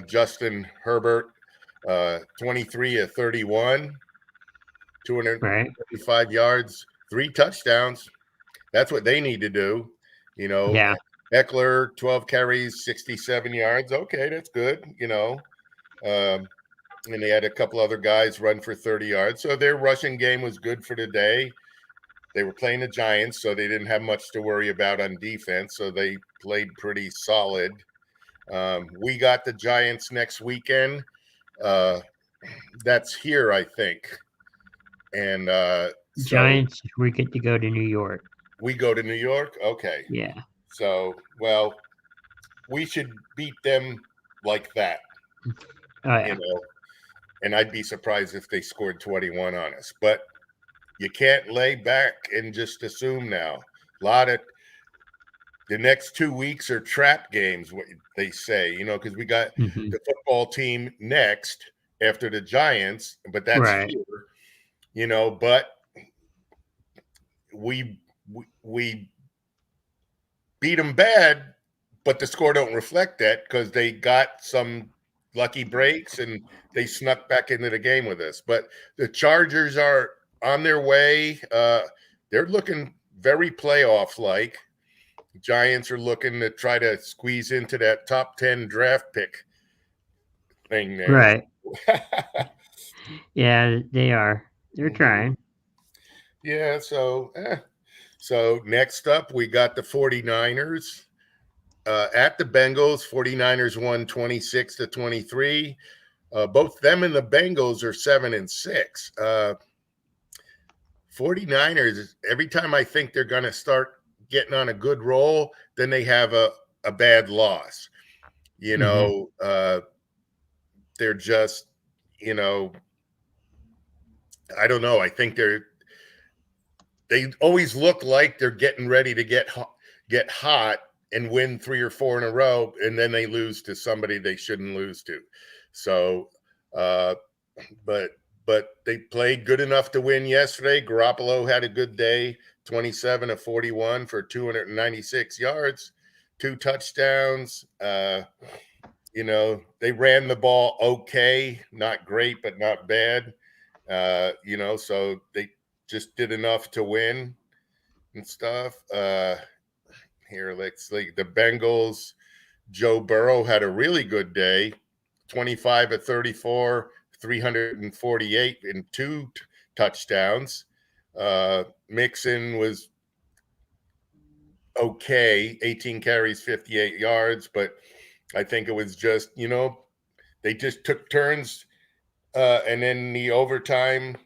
Justin Herbert, 23 of 31, 255 yards, 3 touchdowns. That's what they need to do. You know,
Yeah.
Eckler, 12 carries, 67 yards. Okay, that's good, you know. And they had a couple other guys run for 30 yards. So their rushing game was good for the day. They were playing the Giants, so they didn't have much to worry about on defense. So they played pretty solid. We got the Giants next weekend. That's here, I think. And
Giants, we get to go to New York.
We go to New York? Okay.
Yeah.
So, well, we should beat them like that.
Oh, yeah.
You know, and I'd be surprised if they scored 21 on us. But you can't lay back and just assume now. The next 2 weeks are trap games, what they say, you know, because we got the football team next after the Giants, but that's here, you know, but we beat them bad, but the score don't reflect that because they got some lucky breaks and they snuck back into the game with us. But the Chargers are on their way. They're looking very playoff-like. Giants are looking to try to squeeze into that top 10 draft pick thing there.
Right. Yeah, they are. They're trying.
Yeah, so next up, we got the 49ers at the Bengals. 49ers won 26-23. Both them and the Bengals are 7-6. 49ers, every time I think they're going to start getting on a good roll, then they have a bad loss. You know, they're just, you know, I don't know. I think they always look like they're getting ready to get hot and win 3 or 4 in a row, and then they lose to somebody they shouldn't lose to. So, but they played good enough to win yesterday. Garoppolo had a good day, 27 of 41 for 296 yards, 2 touchdowns. You know, they ran the ball okay, not great, but not bad. You know, so they just did enough to win and stuff. Here, let's see. The Bengals, Joe Burrow had a really good day, 25 of 34, 348 and two touchdowns. Mixon was okay, 18 carries, 58 yards, but I think it was just, they just took turns. And then the overtime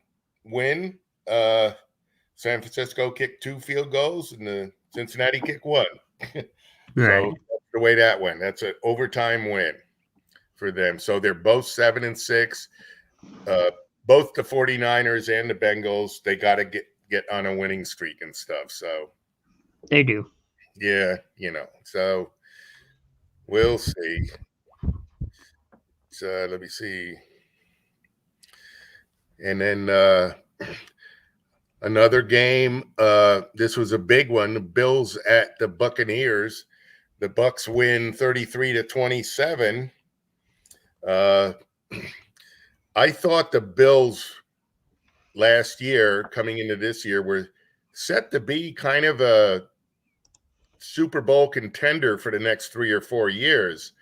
win, San Francisco kicked 2 field goals and the Cincinnati kicked 1.
Right.
So that's the way that went. That's an overtime win for them. So they're both 7-6. Both the 49ers and the Bengals, they got to get on a winning streak and stuff. So
They do.
yeah, so we'll see. So let me see. And then another game. This was a big one. The Bills at the Buccaneers. The Bucs win 33-27. I thought the Bills last year, coming into this year, were set to be kind of a Super Bowl contender for the next 3 or 4 years.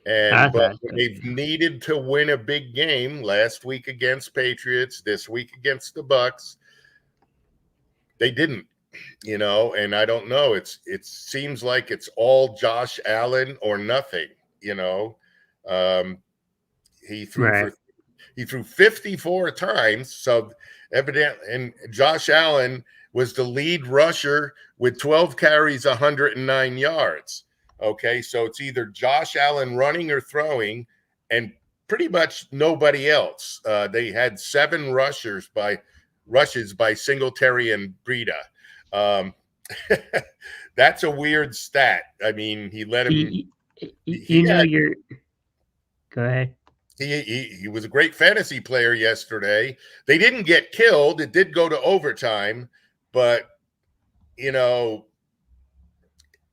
But they've needed to win a big game last week against Patriots, this week against the Bucs. They didn't, and I don't know. It seems like it's all Josh Allen or nothing, He threw he threw 54 times. So evidently, and Josh Allen was the lead rusher with 12 carries, 109 yards. Okay, so it's either Josh Allen running or throwing, and pretty much nobody else. They had 7 rushes by Singletary and Breida. That's a weird stat. I mean, he let him.
Go ahead.
He was a great fantasy player yesterday. They didn't get killed. It did go to overtime, but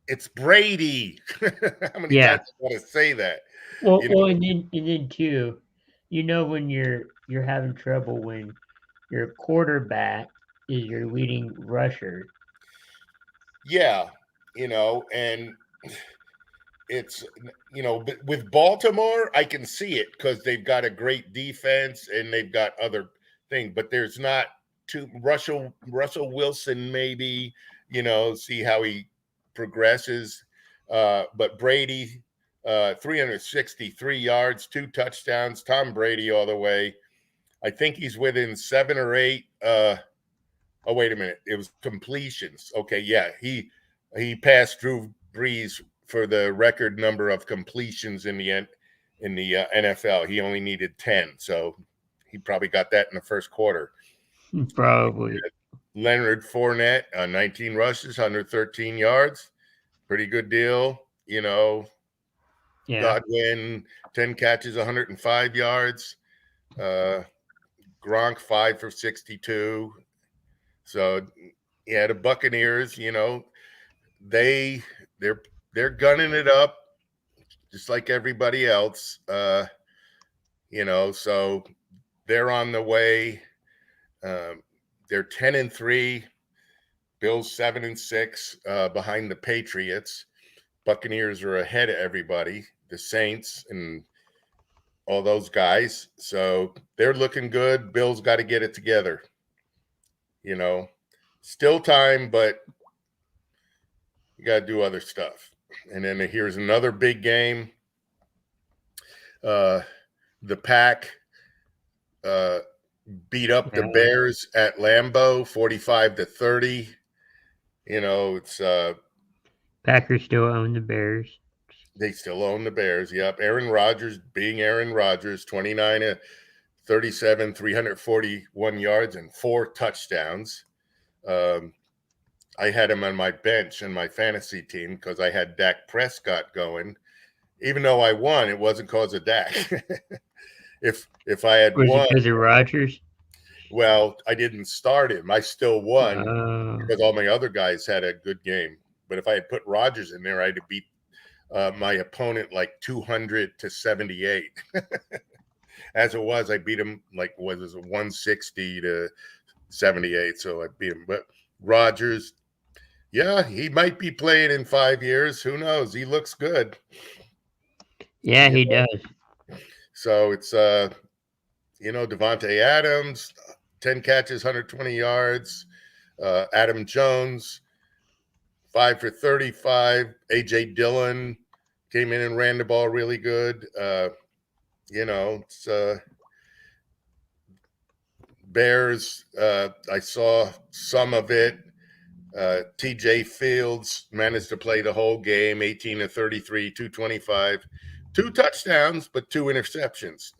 it's Brady. How many times I want to say that?
Well, and then too, when you're having trouble when your quarterback is your leading rusher.
Yeah, and it's with Baltimore, I can see it because they've got a great defense and they've got other things, but there's not too Russell Wilson maybe, see how he progresses. But Brady, 363 yards, 2 touchdowns, Tom Brady all the way. I think he's within 7 or 8. Oh, wait a minute. It was completions. Okay, yeah. He passed Drew Brees for the record number of completions in the NFL. He only needed 10. So he probably got that in the first quarter.
Probably.
Leonard Fournette, 19 rushes, 113 yards. Pretty good deal, Yeah. Godwin, 10 catches, 105 yards. Gronk, 5 for 62. So, yeah, the Buccaneers, they're gunning it up just like everybody else. So they're on the way. They're 10-3. Bills 7-6 behind the Patriots. Buccaneers are ahead of everybody, the Saints and all those guys. So they're looking good. Bills got to get it together. Still time, but you got to do other stuff. And then here's another big game. The Pack beat up the Bears at Lambeau, 45-30. It's
Packers still own the Bears.
They still own the Bears. Yep. Aaron Rodgers being Aaron Rodgers, 29-37, 341 yards and 4 touchdowns. I had him on my bench in my fantasy team because I had Dak Prescott going. Even though I won, it wasn't because of Dak. If I had won,
it because of Rodgers?
Well, I didn't start him. I still won because all my other guys had a good game. But if I had put Rodgers in there, I'd have beat my opponent like 200-78. As it was, I beat him like was it 160-78. So I beat him. But Rodgers, yeah, he might be playing in 5 years. Who knows? He looks good.
Yeah, he does.
So it's Devontae Adams, 10 catches, 120 yards. Adam Jones, 5 for 35. AJ Dillon came in and ran the ball really good. It's Bears. I saw some of it. TJ Fields managed to play the whole game, 18 to 33, 225, 2 touchdowns, but 2 interceptions.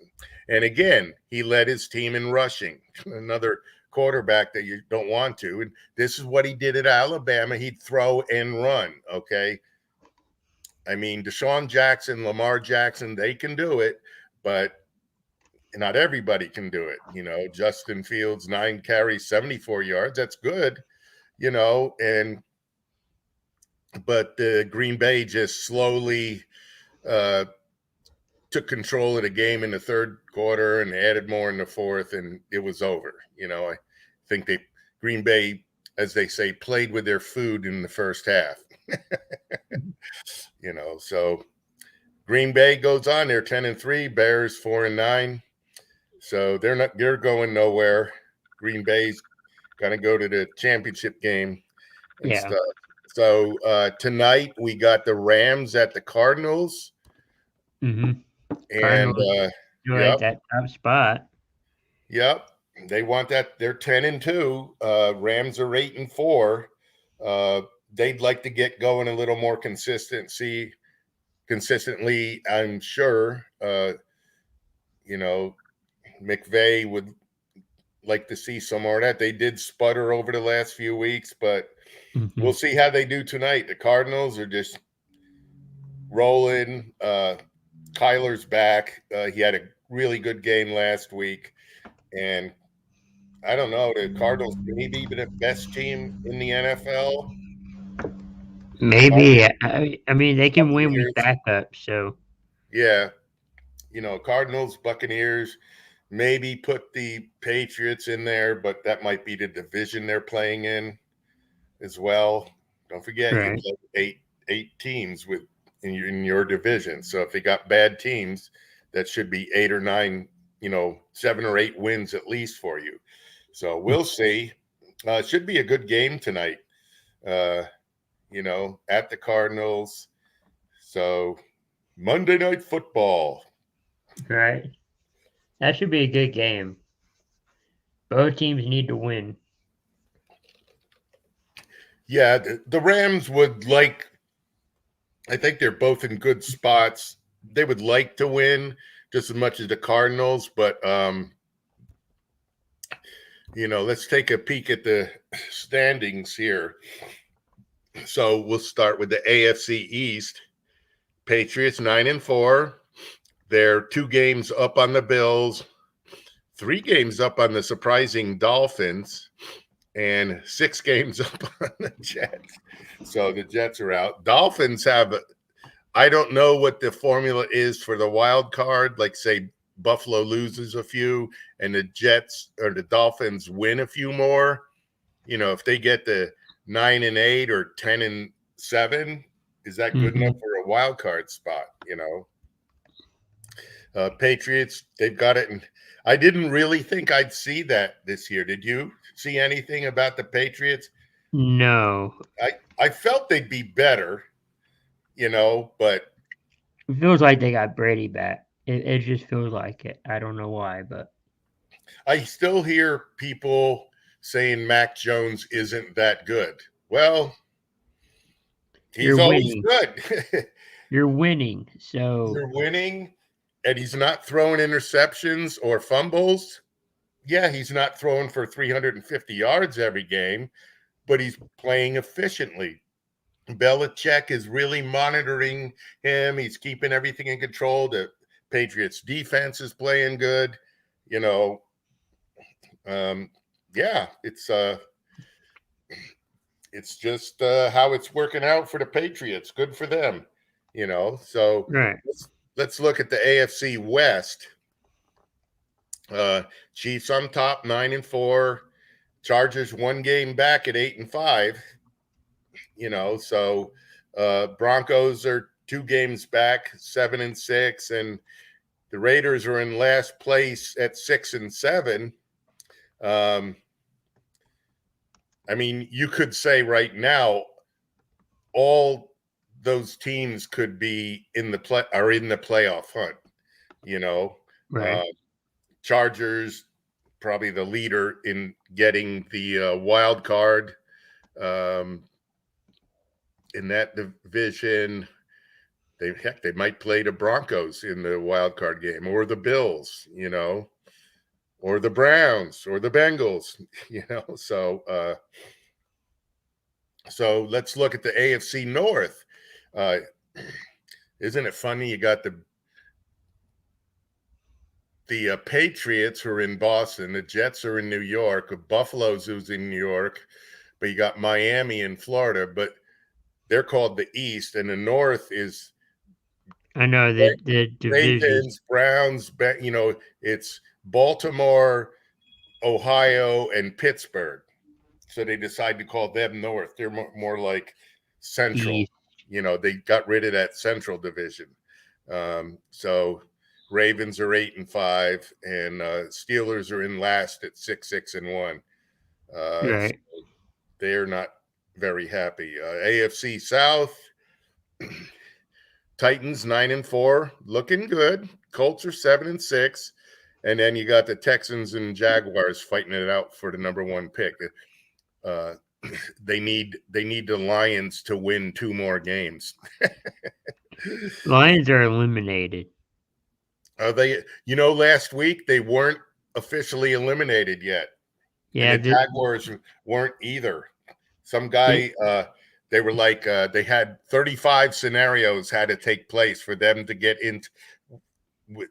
And again, he led his team in rushing. Another quarterback that you don't want to. And this is what he did at Alabama. He'd throw and run, okay? I mean, Deshaun Jackson, Lamar Jackson, they can do it, but not everybody can do it. Justin Fields, 9 carries, 74 yards. That's good, but Green Bay just slowly took control of the game in the third quarter and added more in the fourth, and it was over. I think Green Bay, as they say, played with their food in the first half. So Green Bay goes on. They're 10-3, Bears 4-9. So they're going nowhere. Green Bay's gonna go to the championship game and stuff. So tonight we got the Rams at the Cardinals.
Mm-hmm.
And
you're at that top spot.
Yep. They want that. They're 10-2. Rams are 8-4. They'd like to get going a little more consistently, I'm sure. McVay would like to see some more of that. They did sputter over the last few weeks, but we'll see how they do tonight. The Cardinals are just rolling. Kyler's back. He had a really good game last week. And I don't know, the Cardinals maybe be the best team in the NFL.
Maybe. I mean, they can win with backup, so.
Yeah. Cardinals, Buccaneers, maybe put the Patriots in there, but that might be the division they're playing in as well. Don't forget, you play eight teams in your division. So if they got bad teams, that should be 8 or 9, 7 or 8 wins at least for you. So we'll see. It should be a good game tonight, at the Cardinals. So Monday Night Football.
Right. That should be a good game. Both teams need to win.
Yeah, the Rams would like, I think they're both in good spots. They would like to win just as much as the Cardinals, but let's take a peek at the standings here. So we'll start with the AFC East. Patriots 9-4. They're 2 games up on the Bills, 3 games up on the surprising Dolphins, and 6 games up on the Jets. So the Jets are out. Dolphins I don't know what the formula is for the wild card. Like, say, Buffalo loses a few and the Jets or the Dolphins win a few more. If they get the 9-8 or 10-7, is that good enough for a wild card spot? Patriots, they've got it. And I didn't really think I'd see that this year. Did you see anything about the Patriots?
No.
I felt they'd be better, but
it feels like they got Brady back. It just feels like it. I don't know why, but
I still hear people saying Mac Jones isn't that good. Well, he's always good.
You're winning, so
you're winning, and he's not throwing interceptions or fumbles. Yeah, he's not throwing for 350 yards every game, but he's playing efficiently. Belichick is really monitoring him. He's keeping everything in control. The Patriots defense is playing good. It's just how it's working out for the Patriots. Good for them. So
right.
Let's look at the AFC West. Chiefs on top, 9-4. Chargers 1 game back at 8-5. So Broncos are 2 games back, 7-6, and The Raiders are in last place at 6-7. I mean, you could say right now, all those teams could be in the playoff hunt. You know,
Right.
Chargers probably the leader in getting the wild card in that division. They might play the Broncos in the wild card game, or the Bills, or the Browns, or the Bengals, So let's look at the AFC North. Isn't it funny? You got the Patriots who are in Boston, the Jets are in New York, Buffalo's who's in New York, but you got Miami in Florida, but they're called the East, and the North is
I know the divisions.
Ravens, Browns, it's Baltimore, Ohio, and Pittsburgh. So they decide to call them North. They're more like Central.
East.
They got rid of that Central division. So Ravens are 8-5, and Steelers are in last at 6-1.
Right.
So they're not very happy. AFC South, Titans 9-4, looking good. Colts are 7-6, and then you got the Texans and Jaguars fighting it out for the number one pick. They need the Lions to win 2 more games.
Lions are eliminated.
They, last week they weren't officially eliminated yet.
Yeah,
and the Jaguars weren't either. Some guy, they were like, they had 35 scenarios had to take place for them to get into.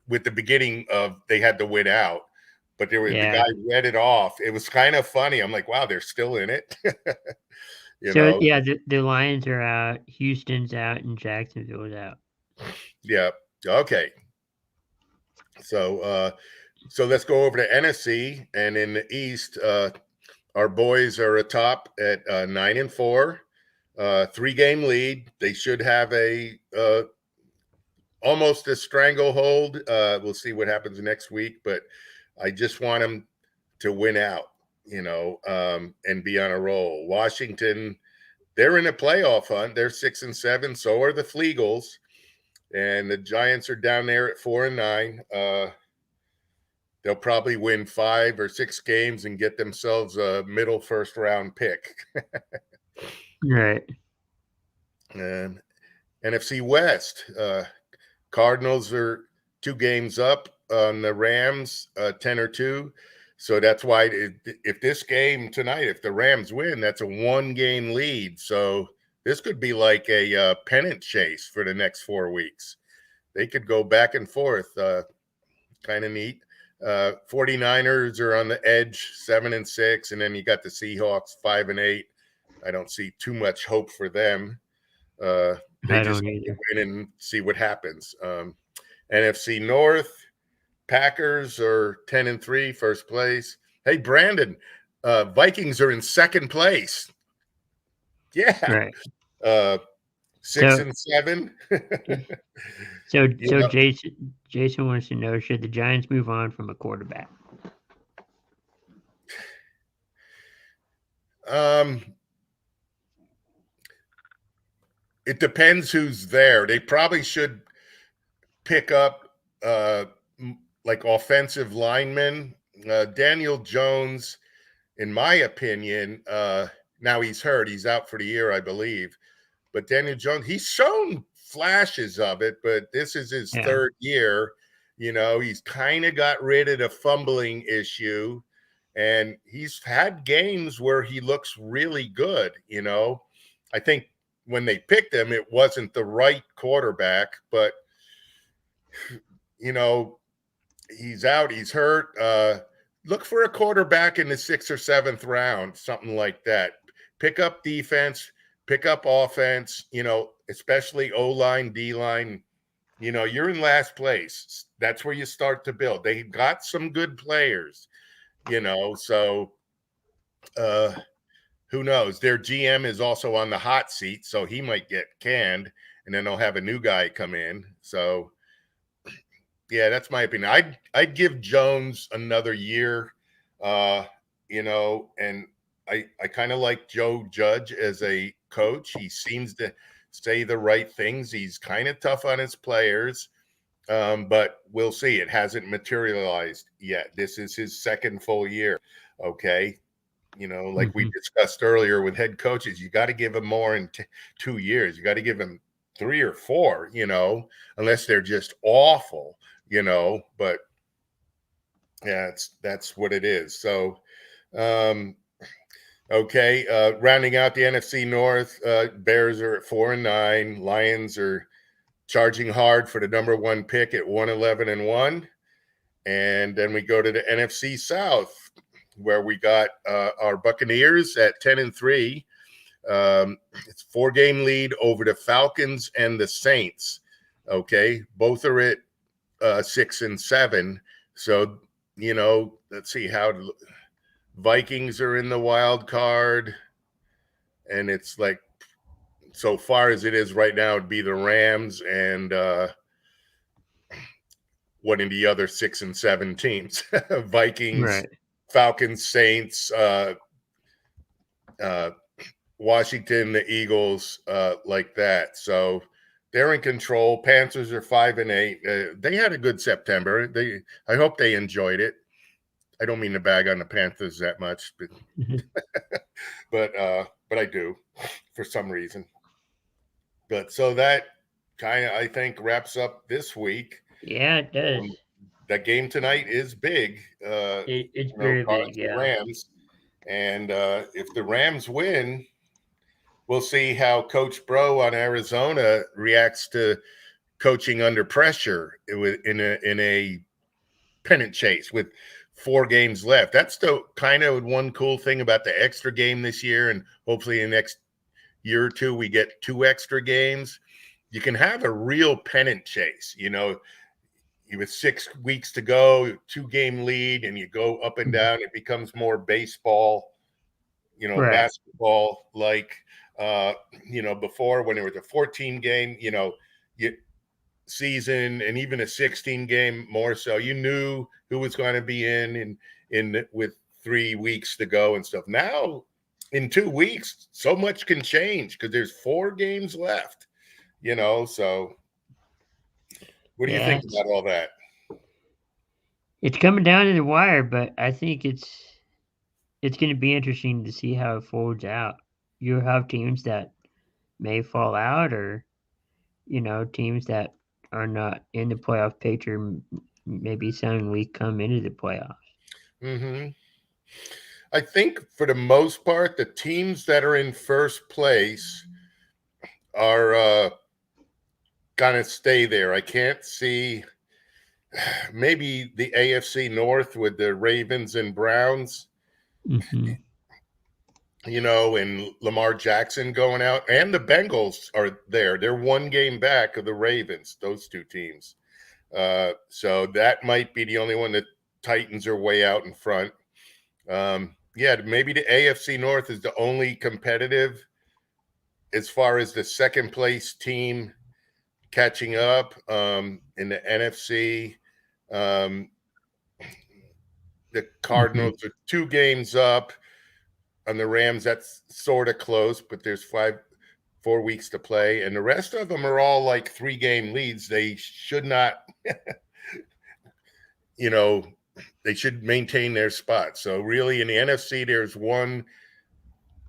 With the beginning of, they had to win out, but the guy read it off. It was kind of funny. I'm like, wow, they're still in it.
Yeah, the Lions are out, Houston's out, and Jacksonville's out.
Yeah. Okay. So let's go over to NFC, and in the East, our boys are atop at 9-4, 3-game lead. They should have a almost a stranglehold. We'll see what happens next week, but I just want them to win out, and be on a roll. Washington, they're in a playoff hunt. They're 6-7. So are the Fleagles, and the Giants are down there at 4-9. They'll probably win 5 or 6 games and get themselves a middle first round pick.
Right.
And NFC West, Cardinals are 2 games up on the Rams, 10-2. So that's why if this game tonight, if the Rams win, that's a 1-game lead. So this could be like a pennant chase for the next 4 weeks. They could go back and forth. Kind of neat. 49ers are on the edge, 7-6, and then you got the Seahawks 5-8. I don't see too much hope for them. They just win and see what happens. NFC North, Packers are 10-3, first place. Hey, Brandon, Vikings are in second place. Yeah.
Right.
6-7.
So Jason wants to know, should the Giants move on from a quarterback?
It depends who's there. They probably should pick up like offensive linemen. Daniel Jones, in my opinion, now he's hurt. He's out for the year, I believe. But Daniel Jones, he's shown flashes of it, but this is his 3rd year. He's kind of got rid of the fumbling issue, and he's had games where he looks really good. I think when they picked him, it wasn't the right quarterback, but he's out, he's hurt. Look for a quarterback in the 6th or 7th round, something like that. Pick up defense, pick up offense, especially O-line, D-line. You're in last place. That's where you start to build. They got some good players, so who knows? Their GM is also on the hot seat, so he might get canned, and then they'll have a new guy come in. So Yeah, that's my opinion. I'd give Jones another year, and I kind of like Joe Judge as a coach. He seems to say the right things. He's kind of tough on his players, but we'll see. It hasn't materialized yet. This is his second full year. Okay. Like we discussed earlier with head coaches, you got to give them more in 2 years. You got to give them 3 or 4, unless they're just awful, but yeah, that's what it is. So, okay. Rounding out the NFC North, Bears are at 4-9. Lions are charging hard for the number 1 pick at 111-1. And then we go to the NFC South, where we got our Buccaneers at 10-3. It's 4-game lead over the Falcons and the Saints. Okay, both are at 6-7. So let's see how Vikings are in the wild card, and it's like, so far as it is right now, it'd be the Rams and one of the other 6-7 teams, Vikings,
Right.
Falcons, Saints, Washington, the Eagles, like that. So they're in control. Panthers are 5-8. They had a good September. I hope they enjoyed it. I don't mean to bag on the Panthers that much, but I do for some reason. But so that kind of, I think, wraps up this week.
Yeah, it does.
That game tonight is big.
It's very big, yeah.
Rams. And if the Rams win, we'll see how Coach Bro on Arizona reacts to coaching under pressure in a pennant chase with 4 games left. That's the kind of one cool thing about the extra game this year, and hopefully in the next year or 2 we get 2 extra games. You can have a real pennant chase. With 6 weeks to go, 2-game lead, and you go up and down. It becomes more baseball,
Right.
basketball like before, when it was a 14-game season, and even a 16-game more so. You knew who was going to be in with 3 weeks to go and stuff. Now, in 2 weeks, so much can change because there's 4 games left. So what do you think about all that?
It's coming down to the wire, but I think it's going to be interesting to see how it folds out. You have teams that may fall out, or teams that are not in the playoff picture, maybe some week come into the playoffs.
Mm-hmm. I think for the most part, the teams that are in first place are going to stay there. I can't see maybe the AFC North with the Ravens and Browns, and Lamar Jackson going out, and the Bengals are there. They're 1 game back of the Ravens, those 2 teams. So that might be the only one. The Titans are way out in front. Maybe the AFC North is the only competitive as far as the second place team catching up. In the NFC, the Cardinals are 2 games up on the Rams. That's sort of close, but there's 4 weeks to play, and the rest of them are all like 3-game leads. They should not, they should maintain their spot. So really, in the NFC, there's 1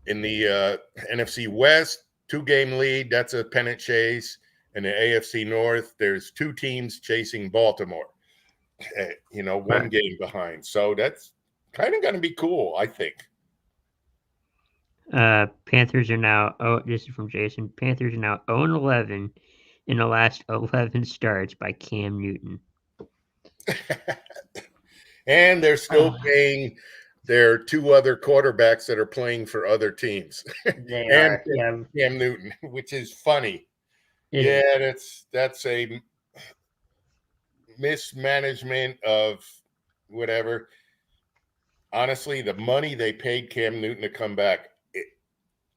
in the NFC West, 2-game lead. That's a pennant chase. In the AFC North, there's 2 teams chasing Baltimore, 1 game behind. So that's kind of going to be cool, I think.
Panthers are now, this is from Jason, Panthers are now 0-11 in the last 11 starts by Cam Newton.
And they're still paying their 2 other quarterbacks that are playing for other teams.
They
and
are, yeah.
Cam Newton, which is funny. That's a mismanagement of whatever. Honestly, the money they paid Cam Newton to come back,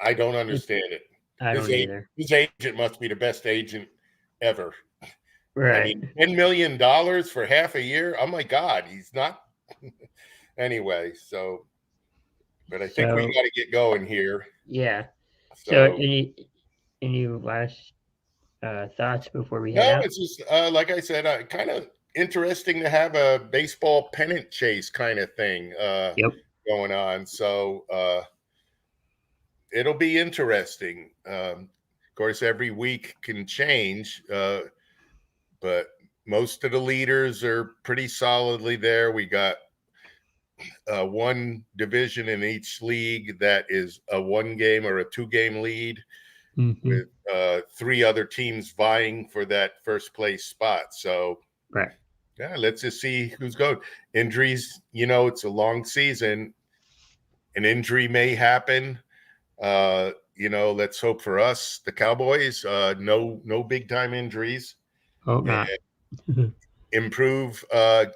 I don't understand it.
I don't either.
His agent must be the best agent ever. I
Right.
mean, $10 million for half a year. Oh my God, he's not. Anyway, so, but I think we
So
got to get going here.
yeah. So
So,
any last thoughts before we head
no,
out?
it's just like I said, kind of interesting to have a baseball pennant chase kind of thing
Yep.
going on. So it'll be interesting. Of course, every week can change, but most of the leaders are pretty solidly there. We got one division in each league that is a 1 game or a 2 game lead,
Mm-hmm.
with 3 other teams vying for that first place spot. So,
Right.
yeah, let's just see who's going. Injuries, it's a long season. An injury may happen. Let's hope for us, the Cowboys, no big time injuries.
Hope not.
Improve,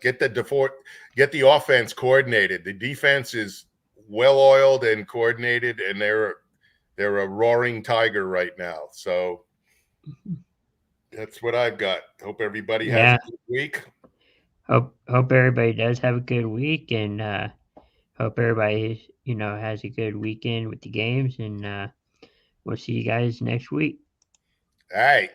get the offense coordinated. The defense is well oiled and coordinated, and they're a roaring tiger right now. So that's what I've got. Hope everybody has
Yeah.
a good week.
Hope everybody does have a good week, and hope everybody has a good weekend with the games, and we'll see you guys next week.
All right.